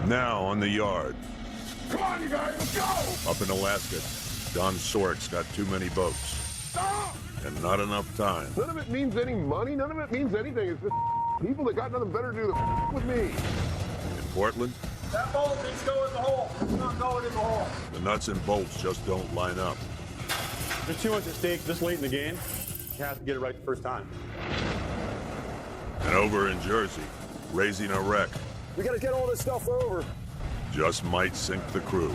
Now on the yard. Come on, you guys, let's go! Up in Alaska, Don Sorik's got too many boats. Stop! And not enough time. None of it means any money. None of it means anything. It's just people that got nothing better to do than with me. In Portland, that bolt needs to go in the hole. It's not going in the hole. the nuts and bolts just don't line up. There's too much at stake this late in the game. You have to get it right the first time. And over in Jersey, raising a wreck We gotta get all this stuff over. just might sink the crew.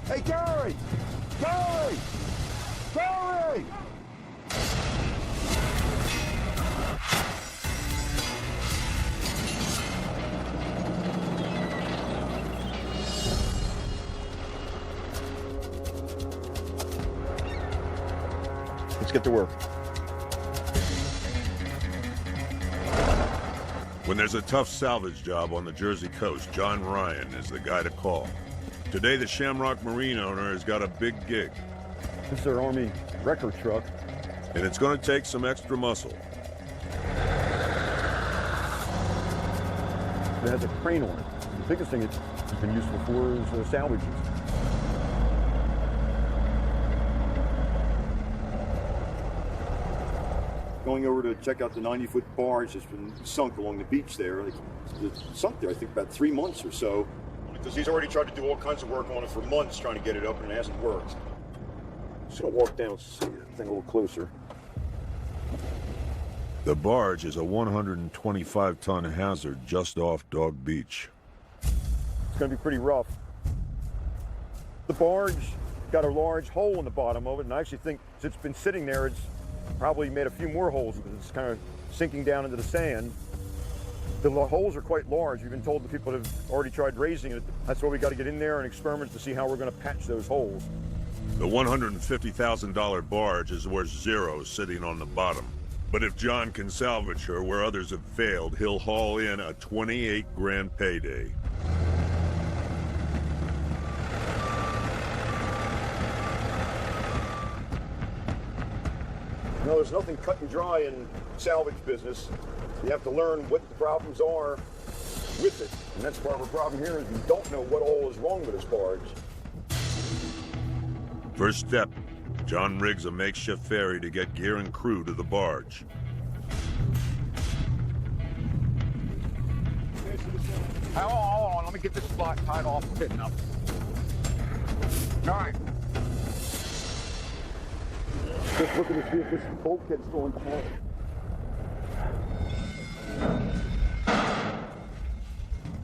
Hey, Gary! Gary! Gary! Let's get to work. When there's a tough salvage job on the Jersey coast, John Ryan is the guy to call. Today, the Shamrock Marine owner has got a big gig, This is our Army wrecker truck. and it's going to take some extra muscle. It has a crane on it. The biggest thing it's been useful for is salvages. Going over to check out the 90-foot barge that's been sunk along the beach there. It's sunk there, I think, about 3 months or so. Because he's already tried to do all kinds of work on it for months trying to get it up, and it hasn't worked. Just gonna walk down and see that thing a little closer. The barge is a 125-ton hazard just off Dog Beach. It's gonna be pretty rough. The barge got a large hole in the bottom of it, and I actually think since it's been sitting there, it's probably made a few more holes because it's kind of sinking down into the sand. The holes are quite large. We've been told the people that have already tried raising it. That's why we got to get in there and experiment to see how we're going to patch those holes. The $150,000 barge is worth zero sitting on the bottom. But if John can salvage her where others have failed, he'll haul in a 28 grand payday. No, there's nothing cut and dry in salvage business. You have to learn what the problems are with it. And that's part of our problem here is we don't know what all is wrong with this barge. First step, John rigs a makeshift ferry to get gear and crew to the barge. Hold on. Let me get this spot tied off good enough. All right. Just looking to see if this bulkhead's still intact.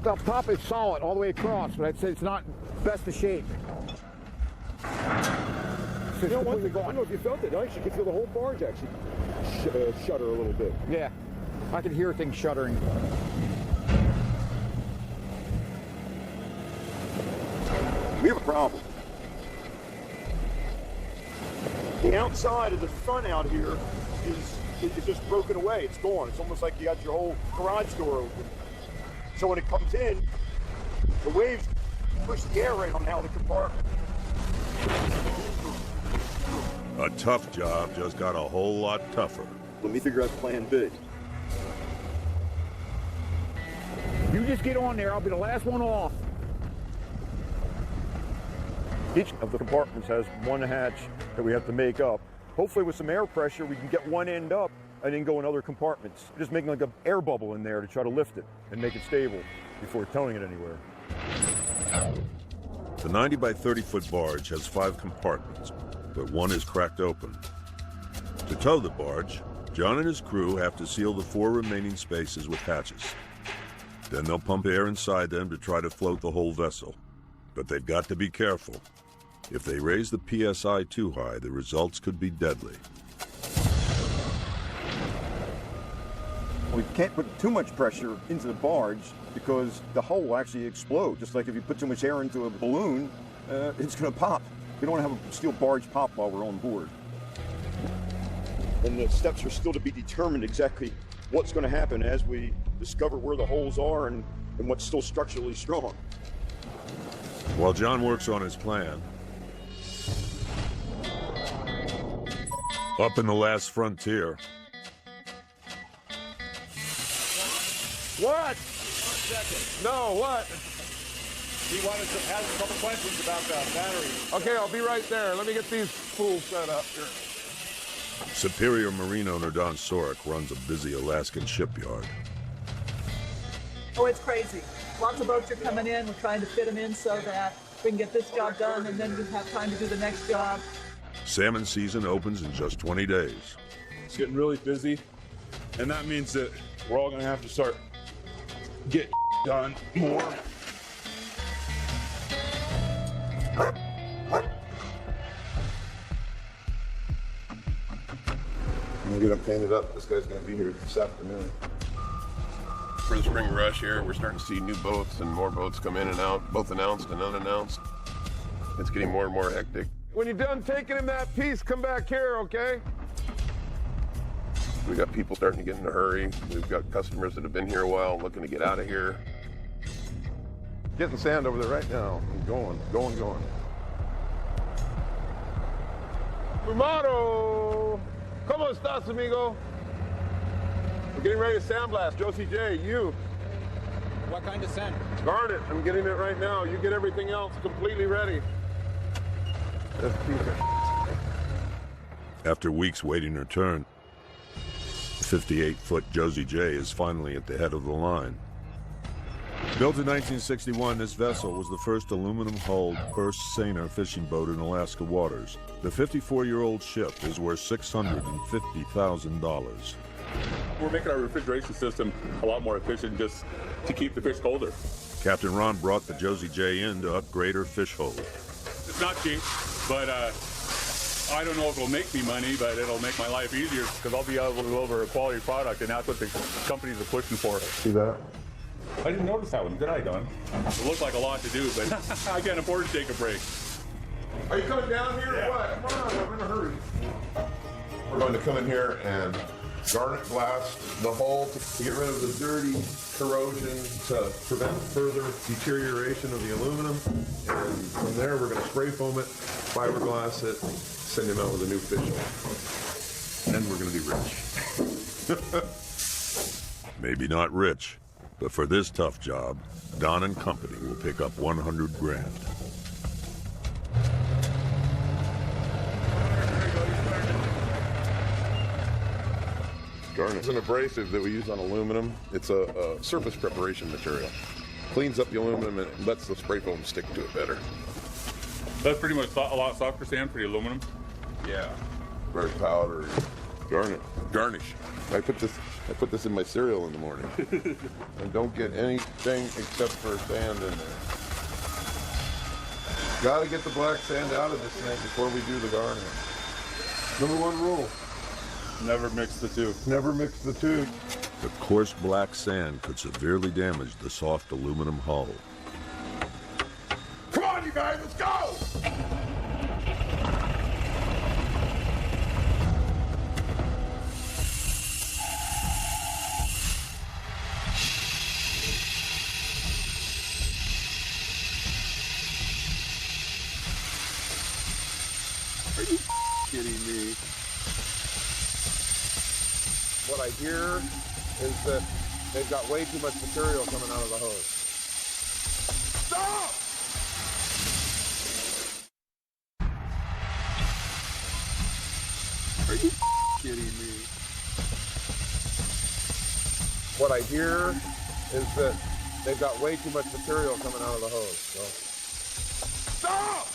The top is solid all the way across, but I'd say it's not best of shape. You know, one thing, I don't know if you felt it. I actually could feel the whole barge actually shudder a little bit. Yeah, I can hear things shuddering. We have a problem. The outside of the front out here is just broken away. It's gone. It's almost like you got your whole garage door open. So when it comes in, the waves push the air right on out of the compartment. A tough job just got a whole lot tougher. Let me figure out plan B. You just get on there. I'll be the last one off. Each of the compartments has one hatch that we have to make up. Hopefully with some air pressure, we can get one end up and then go in other compartments. Just making like an air bubble in there to try to lift it and make it stable before towing it anywhere. The 90 by 30 foot barge has 5 compartments, but one is cracked open. To tow the barge, John and his crew have to seal the 4 remaining spaces with hatches. Then they'll pump air inside them to try to float the whole vessel. But they've got to be careful. If they raise the PSI too high, the results could be deadly. We can't put too much pressure into the barge because the hull will actually explode. Just like if you put too much air into a balloon, it's going to pop. We don't want to have a steel barge pop while we're on board. And the steps are still to be determined exactly what's going to happen as we discover where the holes are and what's still structurally strong. While John works on his plan, up in the last frontier, What? second. No, what? He wanted to ask a couple questions about the battery. Okay, I'll be right there. Let me get these fools set up here. Superior Marine owner Don Sorek runs a busy Alaskan shipyard. Oh, it's crazy. Lots of boats are coming in. We're trying to fit them in so that we can get this job done and then we have time to do the next job. Salmon season opens in just 20 days. It's getting really busy, and that means that we're all going to have to start getting done more. I'm gonna get them painted up. This guy's gonna be here this afternoon. For the spring rush here, we're starting to see new boats and more boats come in and out, both announced and unannounced. It's getting more and more hectic. When you're done taking him that piece, come back here, okay? We got people starting to get in a hurry. We've got customers that have been here a while looking to get out of here. Getting sand over there right now. Going. Fumado! ¿Cómo estás, amigo? We're getting ready to sandblast. Josie J, you. What kind of sand? Garnet, I'm getting it right now. You get everything else completely ready. After weeks waiting her turn, 58-foot Josie J is finally at the head of the line. Built in 1961, this vessel was the first aluminum-hulled first seiner fishing boat in Alaska waters. The 54-year-old ship is worth $650,000. We're making our refrigeration system a lot more efficient just to keep the fish colder. Captain Ron brought the Josie J in to upgrade her fish hold. It's not cheap, but I don't know if it'll make me money, but it'll make my life easier because I'll be able to deliver a quality product, and that's what the companies are pushing for. See that? I didn't notice that one. Did I, Don? It looked like a lot to do, but I can't afford to take a break. Are you coming down here or what? Come on, I'm in a hurry. We're going to come in here and garnet blast the hull to get rid of the dirty corrosion to prevent further deterioration of the aluminum. And from there, we're going to spray foam it, fiberglass it, send him out with a new fish. And we're going to be rich. Maybe not rich, but for this tough job, Don and company will pick up 100 grand. Garnet is an abrasive that we use on aluminum. It's a surface preparation material. Cleans up the aluminum and lets the spray foam stick to it better. That's pretty much a lot softer sand for the aluminum. Yeah. Very powdery. Garnet. Garnish. I put this in my cereal in the morning. And don't get anything except for sand in there. Gotta get the black sand out of this thing before we do the garnet. Number one rule. Never mix the two. Never mix the two. The coarse black sand could severely damage the soft aluminum hull. Come on, you guys, let's go! Are you kidding me? What I hear is that they've got way too much material coming out of the hose. Stop! Are you kidding me? What I hear is that they've got way too much material coming out of the hose. So. Stop!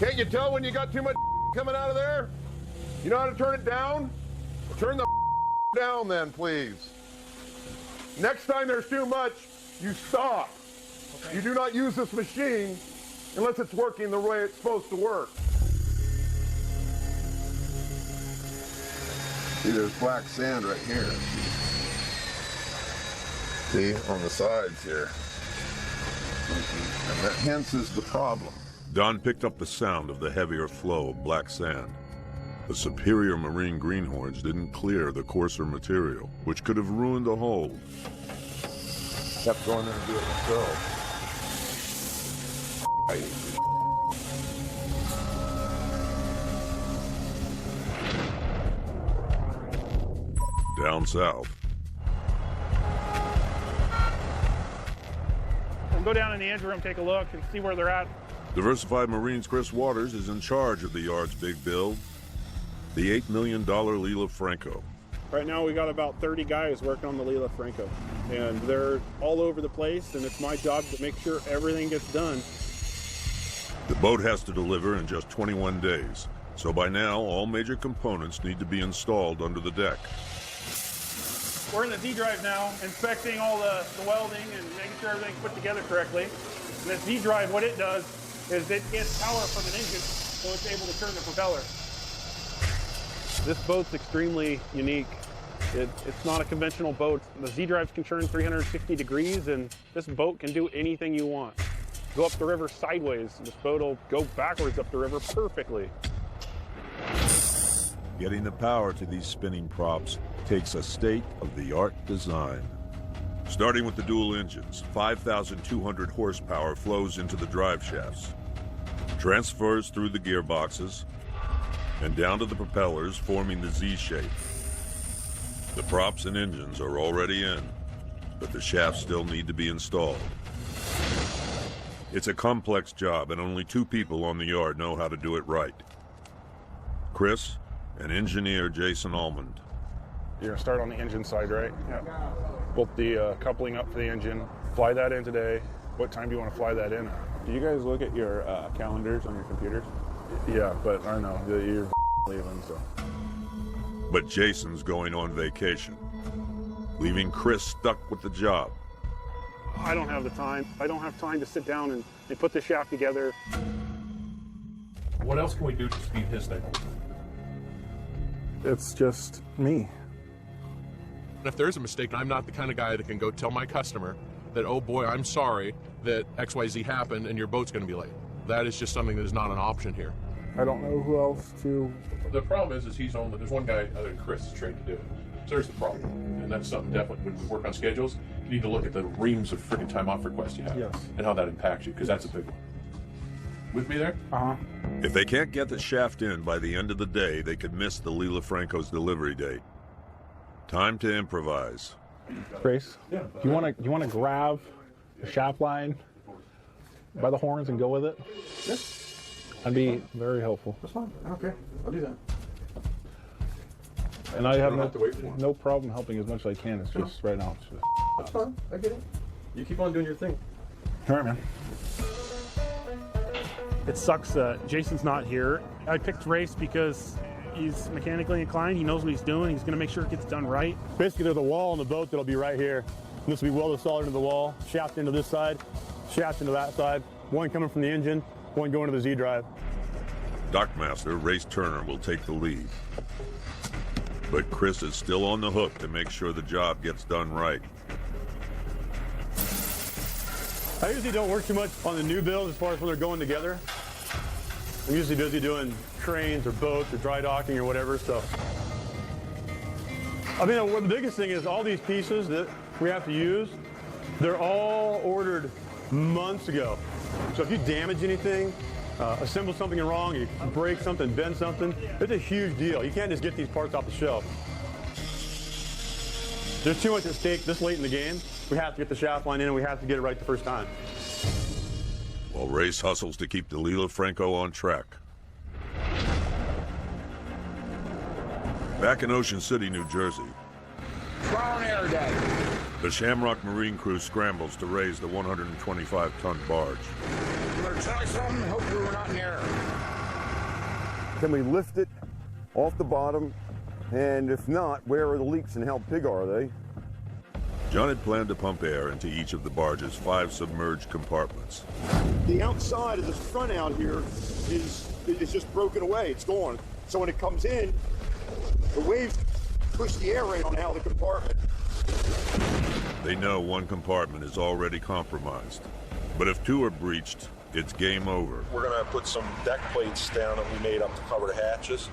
Can't you tell when you got too much coming out of there? You know how to turn it down? Turn the down then, please. Next time there's too much, you stop. Okay. You do not use this machine unless it's working the way it's supposed to work. See, there's black sand right here. See, on the sides here. And that hence is the problem. Don picked up the sound of the heavier flow of black sand. The superior marine greenhorns didn't clear the coarser material, which could have ruined the hold. Kept going there and do it myself. down south. We'll go down in the engine room, take a look, and see where they're at. Diversified Marine's Chris Waters is in charge of the yard's big build, the $8 million Lila Franco. Right now we got about 30 guys working on the Lila Franco, and they're all over the place, and it's my job to make sure everything gets done. The boat has to deliver in just 21 days, so by now all major components need to be installed under the deck. We're in the Z-drive now, inspecting all the welding and making sure everything's put together correctly. And this Z-drive, what it does is it gets power from an engine, so it's able to turn the propeller. This boat's extremely unique. It's not a conventional boat. The Z-drives can turn 360 degrees, and this boat can do anything you want. Go up the river sideways, this boat will go backwards up the river perfectly. Getting the power to these spinning props takes a state-of-the-art design. Starting with the dual engines, 5,200 horsepower flows into the drive shafts, transfers through the gearboxes, and down to the propellers forming the Z shape. The props and engines are already in, but the shafts still need to be installed. It's a complex job, and only 2 people on the yard know how to do it right. Chris and engineer Jason Almond. You're gonna start on the engine side, right? Yeah. Bolt the coupling up for the engine. Fly that in today. What time do you want to fly that in? Do you guys look at your calendars on your computers? Yeah, but I know that you're leaving, so. But Jason's going on vacation, leaving Chris stuck with the job. I don't have the time. I don't have time to sit down and put the shaft together. What else can we do to speed his thing? It's just me. If there's a mistake, I'm not the kind of guy that can go tell my customer that, oh boy, I'm sorry that XYZ happened and your boat's going to be late. That is just something that is not an option here. I don't know who else to. The problem is he's only, there's one guy other than Chris is trained to do it. So there's the problem. And that's something definitely when we work on schedules, you need to look at the reams of freaking time off requests you have. Yes. And how that impacts you, because that's a big one. With me there? Uh-huh. If they can't get the shaft in by the end of the day, they could miss the Lila Franco's delivery date. Time to improvise. Grace, do you want to grab the shaft line by the horns and go with it? Yes. That'd be very helpful. That's fine. Okay, I'll do that. And I have no problem helping as much as I can. It's just right now. It's just, that's fine. I get it. You keep on doing your thing. All right, man. It sucks that Jason's not here. I picked Race because he's mechanically inclined. He knows what he's doing. He's going to make sure it gets done right. Basically, there's a wall on the boat that'll be right here. And this will be welded solid into the wall, shaft into this side, shaft into that side, one coming from the engine, one going to the Z-drive. Dockmaster Race Turner will take the lead. But Chris is still on the hook to make sure the job gets done right. I usually don't work too much on the new builds as far as when they're going together. I'm usually busy doing trains or boats or dry docking or whatever, so. I mean, the biggest thing is all these pieces that we have to use, they're all ordered months ago. So if you damage anything, assemble something wrong, you break something, bend something, it's a huge deal. You can't just get these parts off the shelf. There's too much at stake this late in the game. We have to get the shaft line in and we have to get it right the first time. While Race hustles to keep the Lila Franco on track. Back in Ocean City, New Jersey, Trial and error day. the Shamrock Marine crew scrambles to raise the 125-ton barge. I'm going to try something. Hopefully we're not in error. Can we lift it off the bottom? And if not, where are the leaks and how big are they? John had planned to pump air into each of the barge's 5 submerged compartments. The outside of the front out here is just broken away. It's gone. So when it comes in, the waves push the air in on out of the compartment. They know one compartment is already compromised. But if 2 are breached, it's game over. We're going to put some deck plates down that we made up to cover the hatches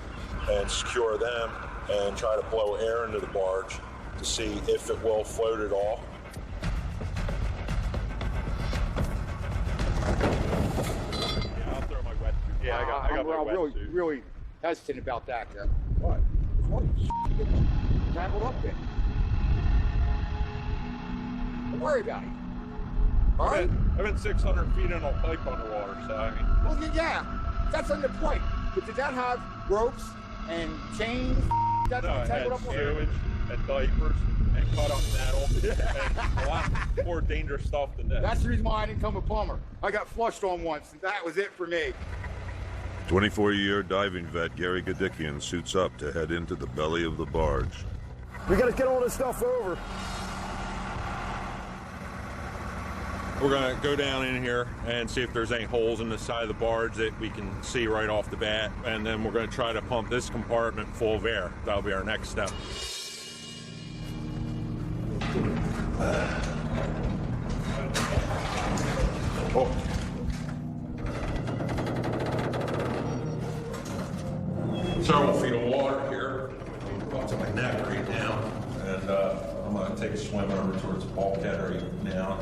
and secure them and try to blow air into the barge to see if it will float at all. I'll throw my wetsuit. Yeah, I got my wetsuit. Really hesitant about that. What? tangled up in. Don't worry about it. All right? I've been 600 feet in a pipe underwater, so I mean. Well, yeah, that's on the point. But did that have ropes and chains? That's No, it had tangled up on sewage and diapers and cut up metal and a lot more dangerous stuff than that. That's the reason why I didn't come a plumber. I got flushed on once, and that was it for me. 24-year diving vet Gary Gadikian suits up to head into the belly of the barge. We got to get all this stuff over. We're going to go down in here and see if there's any holes in the side of the barge that we can see right off the bat, and then we're going to try to pump this compartment full of air. That'll be our next step. Several feet of water here, up to my neck right now, and I'm going to take a swim over towards the bulkhead right now.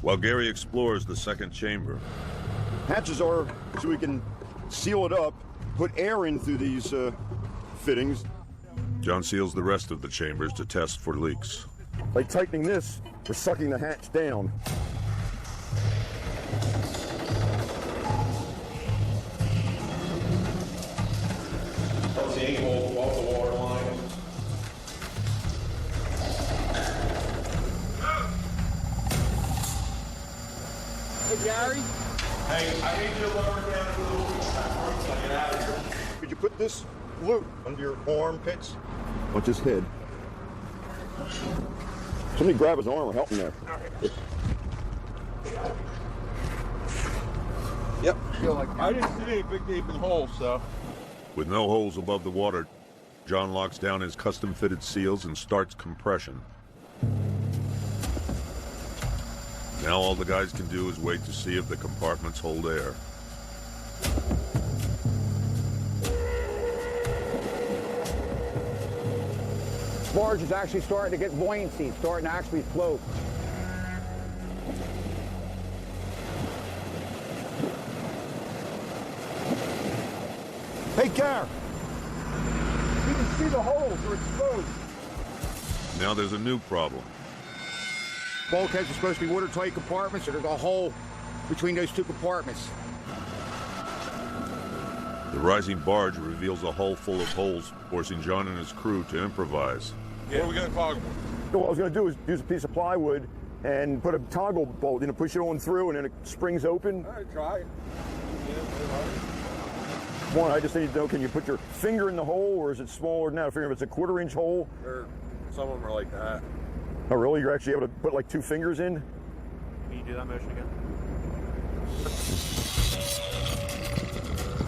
While Gary explores the second chamber, Hatches are so we can seal it up, put air in through these fittings. John seals the rest of the chambers to test for leaks. By tightening this, we're sucking the hatch down. Don't see any holes above the water line. Hey, Gary? Hey, I need you to lower down a little bit so I get out of here. Could you put this loop under your armpits? Watch his head. Somebody grab his arm or help him there. Yep. I didn't see any big gaping holes, so. With no holes above the water, John locks down his custom-fitted seals and starts compression. Now all the guys can do is wait to see if the compartments hold air. Barge is actually starting to get buoyancy. It's starting to actually float. Hey, Gar! You can see the holes are exposed. Now there's a new problem. Bulkheads are supposed to be watertight compartments, so there's a hole between those two compartments. The rising barge reveals a hull full of holes, forcing John and his crew to improvise. What are we going to toggle? So what I was going to do is use a piece of plywood and put a toggle bolt, push it on through, and then it springs open. All right, try it. One, I just need to know, can you put your finger in the hole, or is it smaller than that? I figure if it's a 1/4-inch hole. Some of them are like that. Oh, really? You're actually able to put like 2 fingers in? Can you do that motion again?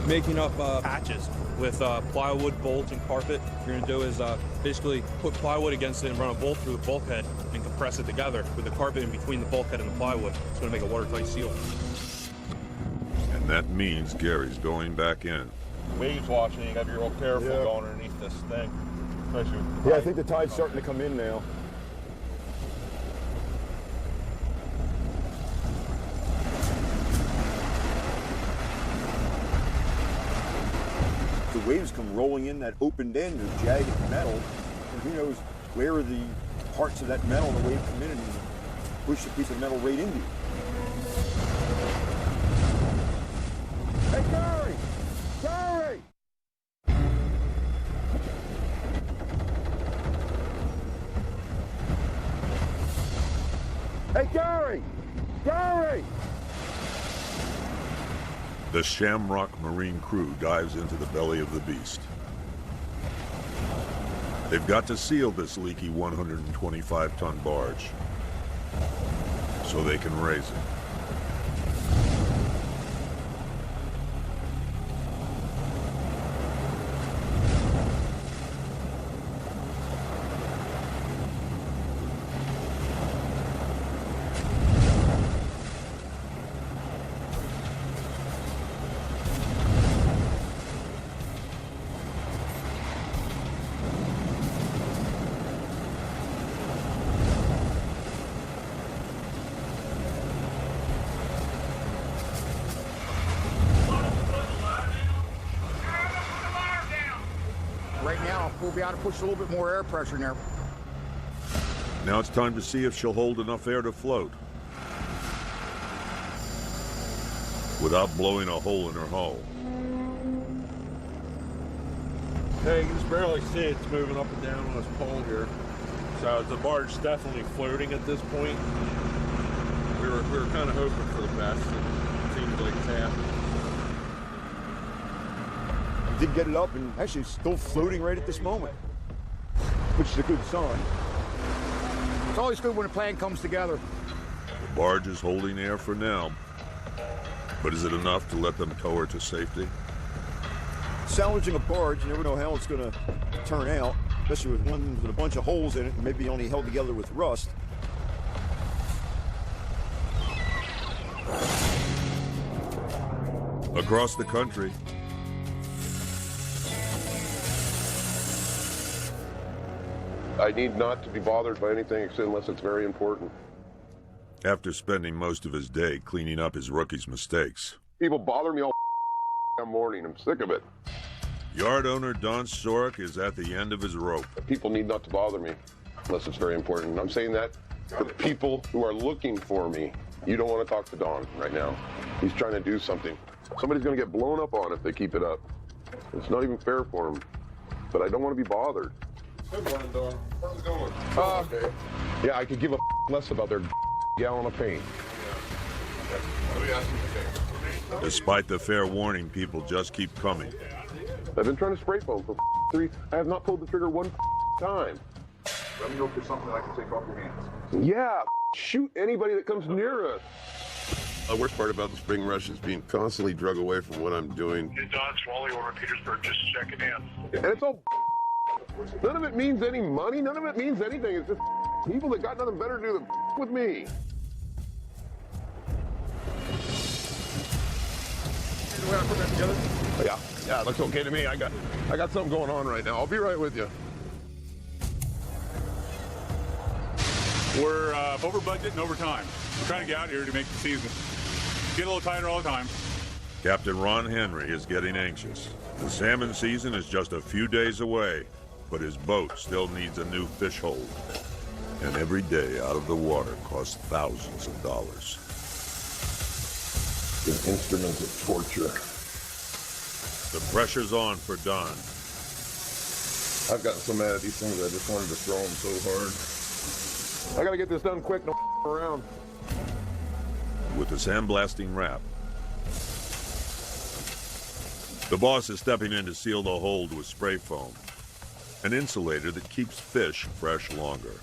Making up patches with plywood, bolt, and carpet. What you're going to do is basically put plywood against it and run a bolt through the bulkhead and compress it together with the carpet in between the bulkhead and the plywood. It's going to make a watertight seal. And that means Gary's going back in. Waves watching, you got to be real careful going underneath this thing. Especially with Yeah, I think the tide's starting to come in now. The waves come rolling in that opened end of jagged metal, and who knows where the parts of that metal the wave come in and push a piece of metal right into you. Hey, Gary! Gary! Hey, Gary! Gary! The Shamrock Marine crew dives into the belly of the beast. They've got to seal this leaky 125-ton barge so they can raise it. be able to push a little bit more air pressure in there. Now it's time to see if she'll hold enough air to float without blowing a hole in her hull. Hey, you can barely see it's moving up and down on this pole here. So the barge is definitely floating at this point. We were kind of hoping for the best. It seems like it's happening. I did get it up, and actually it's still floating right at this moment, which is a good sign. It's always good when a plan comes together. The barge is holding air for now, but is it enough to let them tow her to safety? Salvaging a barge, you never know how it's going to turn out, especially with one with a bunch of holes in it and maybe only held together with rust. Across the country, I need not to be bothered by anything unless it's very important. after spending most of his day cleaning up his rookie's mistakes, People bother me all morning. I'm sick of it. yard owner Don Sorek is at the end of his rope. People need not to bother me unless it's very important. I'm saying that for people who are looking for me. You don't want to talk to Don right now. He's trying to do something. Somebody's going to get blown up on if they keep it up. It's not even fair for him. But I don't want to be bothered. Good morning, Don. How's it going? Okay. Yeah, I could give a less about their gallon of paint. Let me ask you a favor. Despite the fair warning, people just keep coming. I've been trying to spray foam for three. I have not pulled the trigger one time. Let me know if there's something I can take off your hands. Yeah, shoot anybody that comes near us. The worst part about the spring rush is being constantly drug away from what I'm doing. Hey, Don Swally over Petersburg, just checking in. And it's all none of it means any money. None of it means anything. It's just people that got nothing better to do than with me. We gotta put that together. Yeah, looks okay to me. I got something going on right now. I'll be right with you. We're over budget and over time. We're trying to get out here to make the season. Get a little tighter all the time. Captain Ron Henry is getting anxious. The salmon season is just a few days away, but his boat still needs a new fish hold. And every day out of the water costs thousands of dollars. An instrument of torture. The pressure's on for Don. I've gotten so mad at these things, I just wanted to throw them so hard. I gotta get this done quick, no around. With the sandblasting wrap, the boss is stepping in to seal the hold with spray foam, an insulator that keeps fish fresh longer.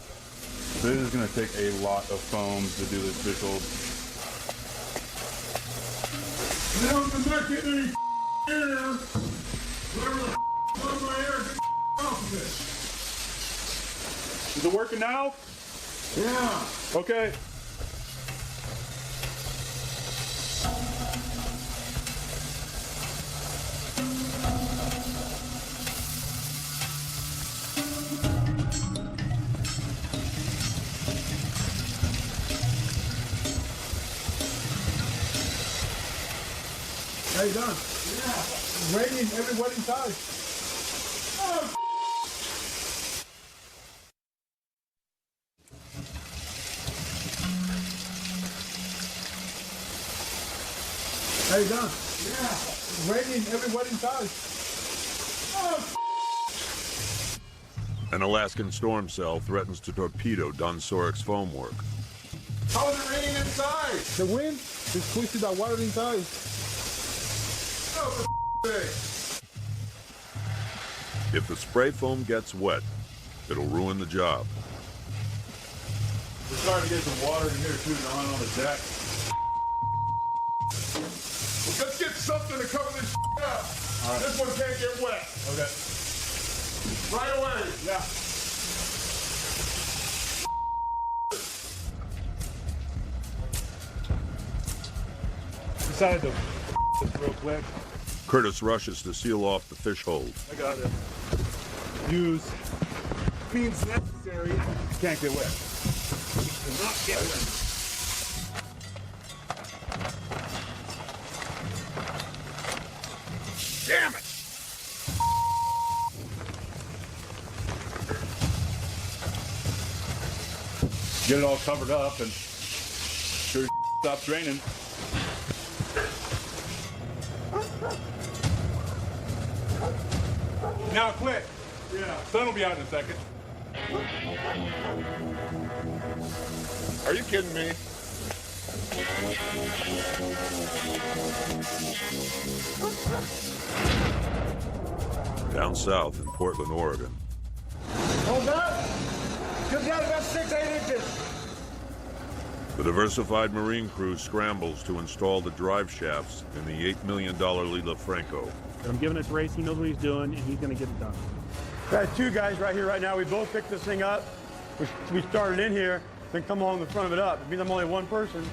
This is going to take a lot of foam to do this fish hold. Now I'm not getting any air. Whoever the on my air, get off of it. Is it working now? Yeah. Okay. How you done? Yeah. Raining every wedding side. Oh, how you done? Yeah. Raining every wedding side. Oh, An Alaskan storm cell threatens to torpedo Don Sorek's foam work. how is it raining inside? The wind is pushing that water inside. Oh, for sake. If the spray foam gets wet, it'll ruin the job. We're starting to get some water in here too, Don, on the deck. Let's get something to cover this up. All right. This one can't get wet. Okay. Right away. Yeah. Decided to this real quick. Curtis rushes to seal off the fish hold. I gotta use means necessary. Can't get wet. Do not get wet. Damn it. get it all covered up and sure stops draining. Now quit. Yeah, sun will be out in a second. Are you kidding me? Down south in Portland, Oregon, Hold up. Comes out about 6-8 inches. the diversified marine crew scrambles to install the drive shafts in the $8 million Lila Franco. I'm giving it to Race. He knows what he's doing, and he's going to get it done. Got two guys right here right now. We both picked this thing up. We started in here, then come along the front of it up. It means I'm only one person.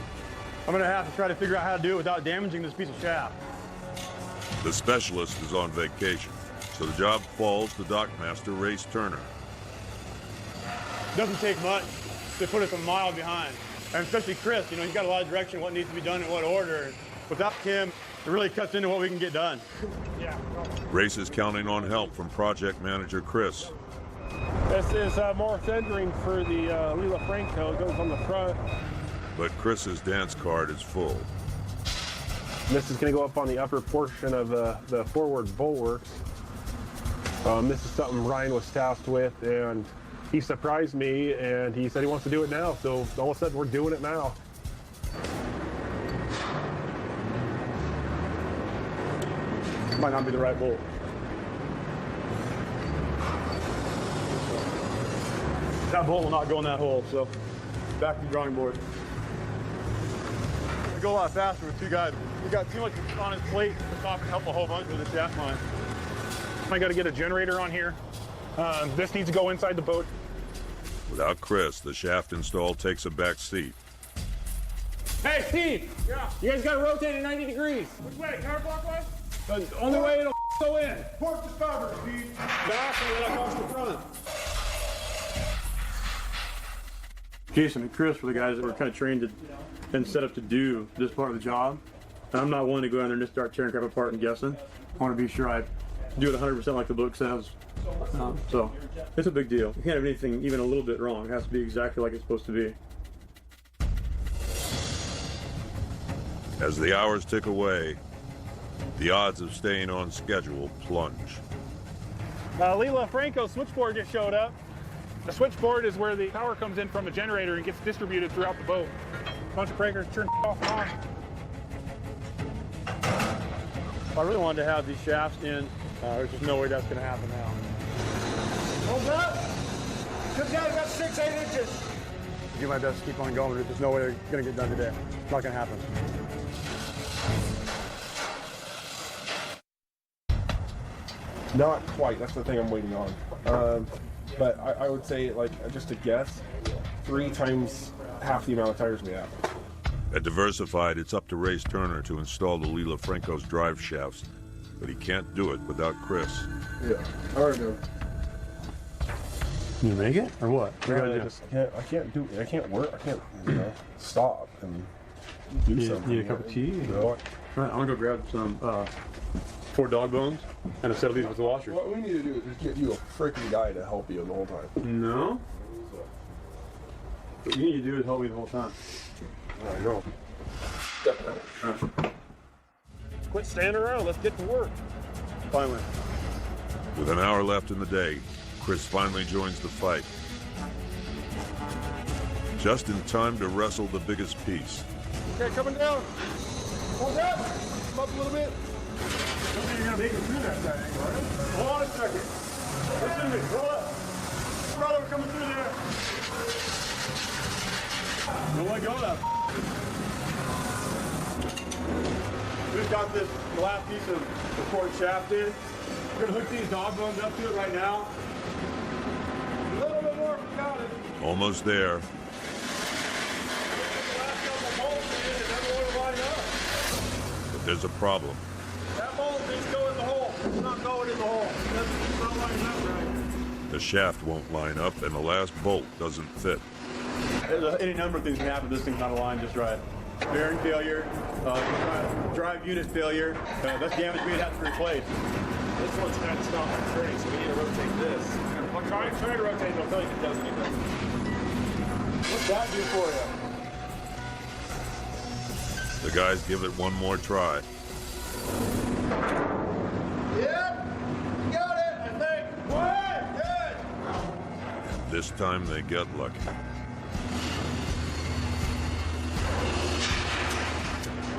I'm going to have to try to figure out how to do it without damaging this piece of shaft. The specialist is on vacation, so the job falls to dockmaster Race Turner. It doesn't take much to put us a mile behind. And especially Chris, you know, he's got a lot of direction, what needs to be done in what order. Without him, it really cuts into what we can get done. Yeah. Race is counting on help from project manager Chris. This is more centering for the Lila Franco. It goes on the front. But Chris's dance card is full. This is going to go up on the upper portion of the forward bulwarks. This is something Ryan was tasked with, and he surprised me, and he said he wants to do it now. So all of a sudden, we're doing it now. Might not be the right bolt. That bolt will not go in that hole, so back to the drawing board. We go a lot faster with two guys. We got too much on his plate to stop and help a whole bunch with the shaft line. I got to get a generator on here. This needs to go inside the boat. Without Chris, the shaft install takes a back seat. Hey, Steve! Yeah? You guys got to rotate at 90 degrees. Which way? Counterclockwise? The only way it'll go in. Port to starboard, Steve. Back and then across the front. Jason and Chris were the guys that were kind of trained to, and set up to do this part of the job. And I'm not willing to go in there and just start tearing crap apart and guessing. I want to be sure I do it 100% like the book says. So it's a big deal. You can't have anything even a little bit wrong. It has to be exactly like it's supposed to be. As the hours tick away, the odds of staying on schedule plunge. Lila Franco switchboard just showed up. The switchboard is where the power comes in from a generator and gets distributed throughout the boat. Bunch of breakers, turn off and on. If I really wanted to have these shafts in, there's just no way that's going to happen now. Hold up. Comes out about 6-8 inches. Do my best to keep on going, but there's no way they're going to get done today. It's not going to happen. Not quite. That's the thing I'm waiting on. But I would say, like, just to guess, 3 times half the amount of tires we have. At Diversified, it's up to Race Turner to install the Lila Franco's drive shafts, but he can't do it without Chris. Yeah, I already know. Can you make it, or what? I can't do it. I can't work. I can't, stop and do something. Need a cup of tea? No. All right, I'm going to go grab some 4 dog bones and a set of these with the washer. What we need to do is just get you a freaking guy to help you the whole time. No? What you need to do is help me the whole time. I know. Definitely. Quit standing around. Let's get to work. Finally. With an hour left in the day, Chris finally joins the fight. Just in time to wrestle the biggest piece. Okay, coming down. Hold up. Come up a little bit. I don't think you're going to make it through that side angle, right? Hold on a second. Listen to me. Roll up. Brother, we're coming through there. Don't let go of that. We've got this last piece of the port shaft in. We're going to hook these dog bones up to it right now. A little bit more if we got it. Almost there. But there's a problem. That bolt needs to go in the hole. It's not going in the hole. It's not lining up right. The shaft won't line up, and the last bolt doesn't fit. Any number of things can happen. This thing's not aligned just right. Bearing failure, drive unit failure. That's damage we'd have to replace. This one's trying to stop my turning, so we need to rotate this. I'll try to rotate it. I'll tell you if it does anything. What's that do for you? The guys give it one more try. Yep, got it, I think. What? Good. And this time they get lucky.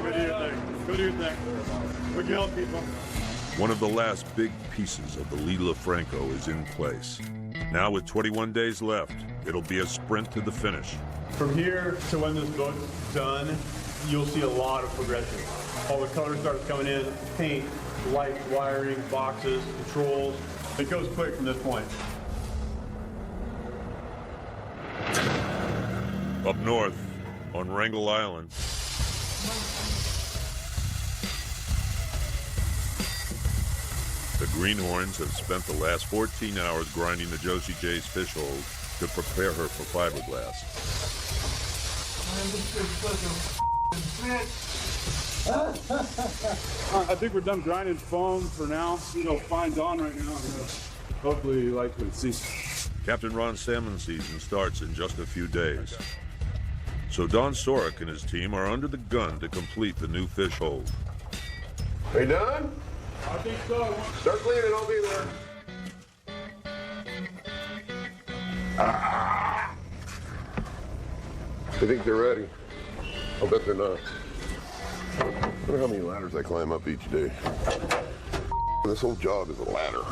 Go do your thing. Go do your thing. We can help people. One of the last big pieces of the Lila Franco is in place. Now with 21 days left, it'll be a sprint to the finish. From here to when this boat's done, you'll see a lot of progression. All the color starts coming in, paint, light, wiring, boxes, controls. It goes quick from this point. Up north, on Wrangell Island, the Greenhorns have spent the last 14 hours grinding the Josie J's fish hold to prepare her for fiberglass. I think we're done grinding foam for now. Fine's on right now. Hopefully you like what it sees. Captain Ron's salmon season starts in just a few days. So Don Sorek and his team are under the gun to complete the new fish hold. Are you done? I think so. Start cleaning, I'll be there. I think they're ready. I'll bet they're not. I wonder how many ladders I climb up each day. This whole job is a ladder.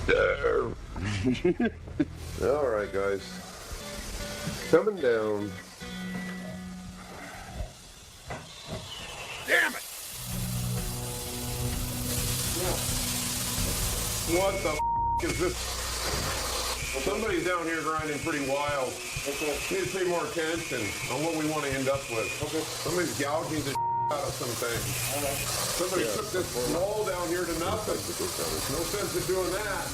There. All right, guys. Coming down. Damn it! What the is this? Well, somebody's down here grinding pretty wild. Okay. Need to pay more attention on what we want to end up with. Okay. Somebody's gouging the out of some things. All right. Somebody took this wall down here to nothing. There's no sense in doing that.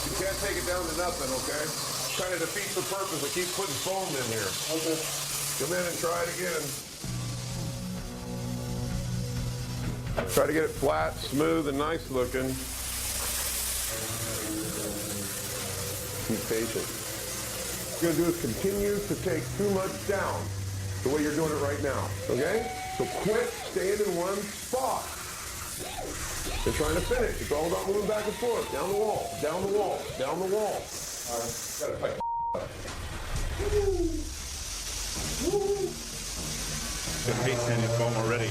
You can't take it down to nothing, okay? Kind of defeats the purpose of keep putting foam in here. Okay. Come in and try it again. Try to get it flat, smooth, and nice looking. Be patient. What you're going to do is continue to take too much down the way you're doing it right now, okay? So quit staying in one spot. You're trying to finish. It's all about moving back and forth, down the wall, down the wall, down the wall. All right, gotta tighten up. I hate sanding foam already.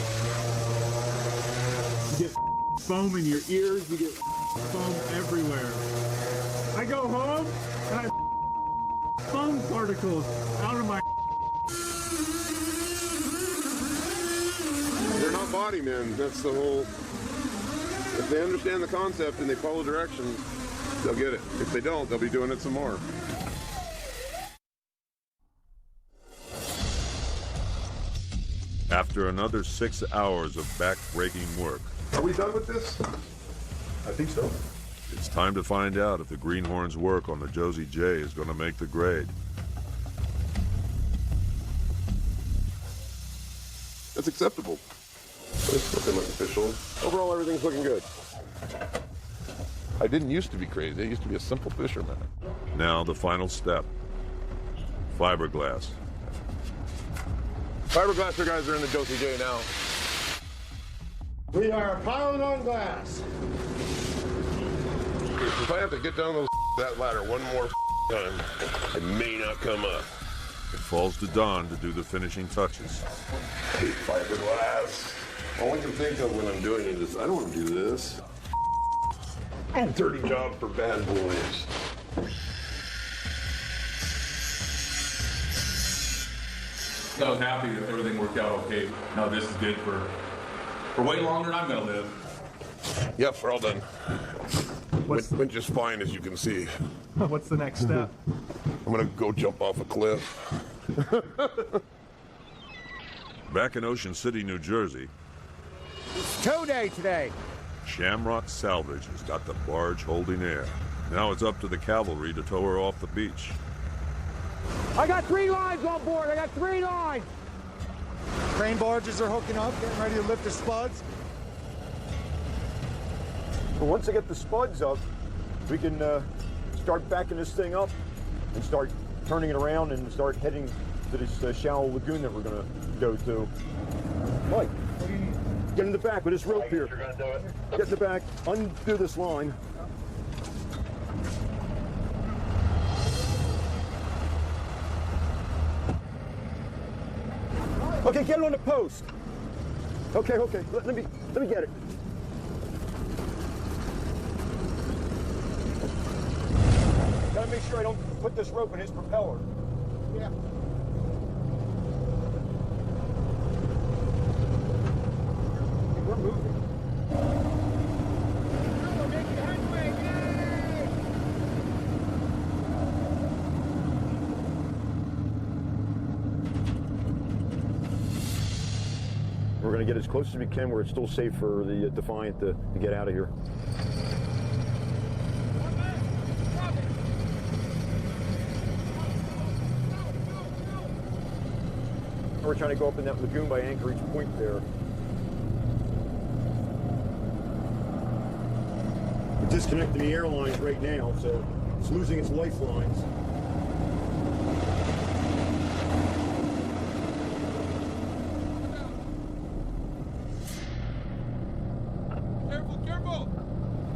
You get foam in your ears, you get foam everywhere. I go home and I foam particles out of my. They're not body men. That's the whole. If they understand the concept and they follow directions, they'll get it. If they don't, they'll be doing it some more. After another 6 hours of back-breaking work, Are we done with this? I think so. it's time to find out if the Greenhorns' work on the Josie J is going to make the grade. That's acceptable. It's looking like official. Overall, everything's looking good. I didn't used to be crazy. I used to be a simple fisherman. Now the final step. Fiberglass. Fiberglass guys are in the Josie J now. We are piling on glass. If I have to get down that ladder one more time, I may not come up. It falls to Don to do the finishing touches. I hate fiberglass. All I can think of when I'm doing it is, I don't want to do this. Dirty job for bad boys. I was happy that everything worked out okay. Now this is good for way longer than I'm gonna live. Yep, we're all done. Went just fine, as you can see. What's the next step? I'm gonna go jump off a cliff. Back in Ocean City, New Jersey, It's tow day today. Shamrock Salvage has got the barge holding air. Now it's up to the cavalry to tow her off the beach. I got 3 lines on board. I got 3 lines. Crane barges are hooking up, getting ready to lift the spuds. But once I get the spuds up, we can start backing this thing up and start turning it around and start heading to this shallow lagoon that we're going to go to. Mike, get in the back with this rope here. Get in the back, undo this line. Okay, get it on the post. Okay, let me get it. Gotta make sure I don't put this rope in his propeller. Yeah. We're moving. We're going to get as close as we can where it's still safe for the Defiant to get out of here. We're trying to go up in that lagoon by Anchorage Point there. We're disconnecting the airlines right now, so it's losing its lifelines.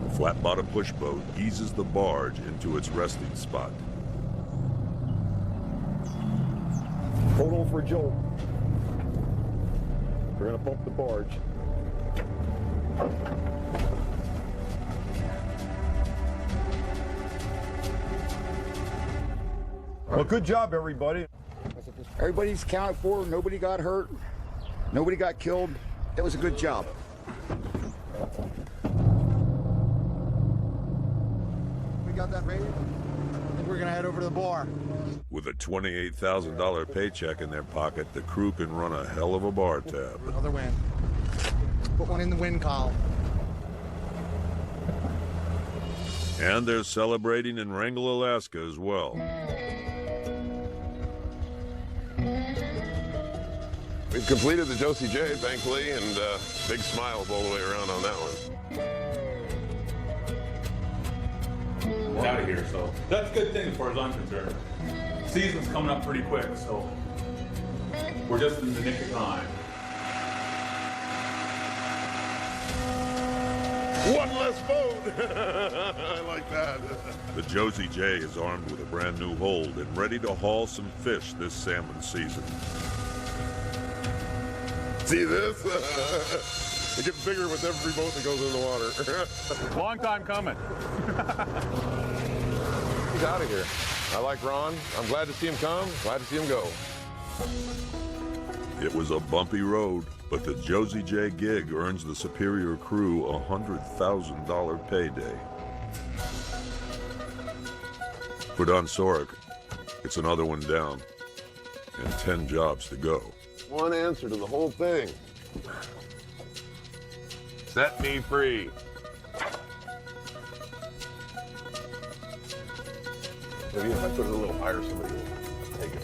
The flat-bottom push boat eases the barge into its resting spot. Hold on for a jolt. We're going to bump the barge. Well, good job, everybody. Everybody's accounted for. Nobody got hurt. Nobody got killed. It was a good job. We got that rated. I think we're going to head over to the bar. With a $28,000 paycheck in their pocket, the crew can run a hell of a bar tab. Another win. Put one in the win column. And they're celebrating in Wrangell, Alaska as well. We've completed the Josie J, thankfully, and big smiles all the way around on that one. We're out of here, so that's a good thing as far as I'm concerned. Season's coming up pretty quick, so we're just in the nick of time. One less boat! I like that. The Josie J is armed with a brand new hold and ready to haul some fish this salmon season. See this? It gets bigger with every boat that goes in the water. Long time coming. He's out of here. I like Ron. I'm glad to see him come, glad to see him go. It was a bumpy road, but the Josie J gig earns the Superior crew a $100,000 payday. For Don Sorek, it's another one down and 10 jobs to go. One answer to the whole thing. Set me free. Maybe if I put it a little higher, somebody will take it.